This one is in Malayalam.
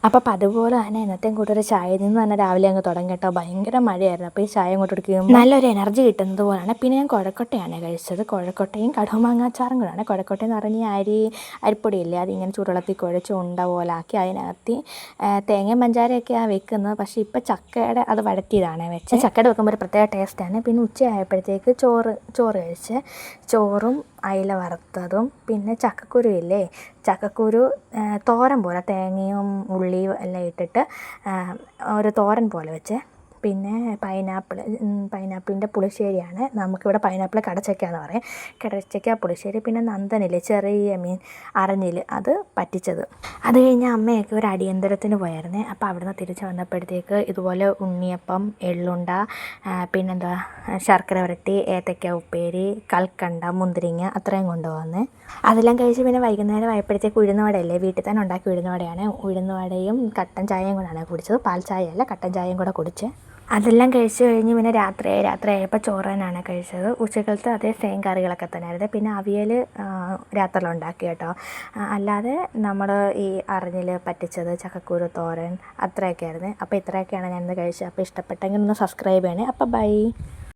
അപ്പോൾ അതുപോലെ തന്നെ ഇന്നത്തെയും കൂടെ ഒരു ചായയിൽ നിന്ന് തന്നെ രാവിലെ അങ്ങ് തുടങ്ങി കേട്ടോ. ഭയങ്കര മഴയായിരുന്നു. അപ്പോൾ ഈ ചായ അങ്ങോട്ട് കുടിക്കുമ്പോൾ നല്ലൊരു എനർജി കിട്ടുന്നത് പോലെയാണ്. പിന്നെ ഞാൻ കുഴക്കൊട്ടയാണ് കഴിച്ചത്. കുഴക്കൊട്ടയും കടുമാങ്ങാച്ചാറും കൂടെയാണ്. കുഴക്കൊട്ടയെന്ന് പറഞ്ഞാൽ അരിപ്പൊടിയില്ലേ, അതിങ്ങനെ ചൂടുവെള്ളത്തിൽ കുഴച്ച് ഉണ്ട പോലെ ആക്കി അതിനകത്ത് തേങ്ങയും പഞ്ചാരയൊക്കെയാണ് വെക്കുന്നത്. പക്ഷേ ഇപ്പോൾ ചക്കയുടെ അത് വഴറ്റിയതാണ് വെച്ചത്. ചക്കയുടെ വെക്കുമ്പോൾ ഒരു പ്രത്യേക ടേസ്റ്റാണ്. പിന്നെ ഉച്ചയായപ്പോഴത്തേക്ക് ചോറ് കഴിച്ച്. ചോറും അയില വറുത്തതും പിന്നെ ചക്കക്കുരു ഇല്ലേ, ചക്കക്കുരു തോരൻ പോലെ തേങ്ങയും ഉള്ളിയും എല്ലാം ഇട്ടിട്ട് ഒരു തോരൻ പോലെ വെച്ച്. പിന്നെ പൈനാപ്പിളിൻ്റെ പുളിശ്ശേരിയാണ്. നമുക്കിവിടെ പൈനാപ്പിൾ കടച്ചക്കയെന്ന് പറയും. കടച്ചക്ക പുളിശ്ശേരി. പിന്നെ നന്ദനില്ലേ, ചെറിയ മീൻ അരഞ്ഞിൽ, അത് പറ്റിച്ചത്. അത് കഴിഞ്ഞ് അമ്മയൊക്കെ ഒരു അടിയന്തരത്തിന് പോയായിരുന്നേ. അപ്പോൾ അവിടുന്ന് തിരിച്ച് വന്നപ്പോഴത്തേക്ക് ഇതുപോലെ ഉണ്ണിയപ്പം, എള്ളുണ്ട, പിന്നെന്താ ശർക്കര വരട്ടി, ഏത്തയ്ക്ക ഉപ്പേരി, കൽക്കണ്ട, മുന്തിരിങ്ങ അത്രയും കൊണ്ടുവന്നേ. അതെല്ലാം കഴിച്ച് പിന്നെ വൈകുന്നേരം ആയപ്പോഴത്തേക്ക് ഉഴുന്നുവടയല്ലേ, വീട്ടിൽ തന്നെ ഉണ്ടാക്കി ഉഴുന്നുവടയാണ്. ഉഴുന്നുവടയും കട്ടൻ ചായയും കൂടെയാണ് കുടിച്ചത്. പാൽ ചായയല്ല, കട്ടൻ ചായയും കൂടെ കുടിച്ച്. അതെല്ലാം കഴിച്ച് കഴിഞ്ഞ് പിന്നെ രാത്രിയായപ്പോൾ ചോറ് തന്നെയാണ് കഴിച്ചത്. ഉച്ചക്കലത്തെ അതേ സെയിം കറികളൊക്കെ തന്നെയായിരുന്നു. പിന്നെ അവിയൽ രാത്രിയിൽ ഉണ്ടാക്കി കേട്ടോ. അല്ലാതെ നമ്മൾ ഈ അരഞ്ഞിൽ പറ്റിച്ചത്, ചക്കക്കുരു തോരൻ, അത്രയൊക്കെ ആയിരുന്നു. അപ്പോൾ ഇത്രയൊക്കെയാണ് ഞാനിന്ന് കഴിച്ചത്. അപ്പോൾ ഇഷ്ടപ്പെട്ടെങ്കിൽ ഒന്ന് സബ്സ്ക്രൈബ് ചെയ്യണേ. അപ്പോൾ ബൈ.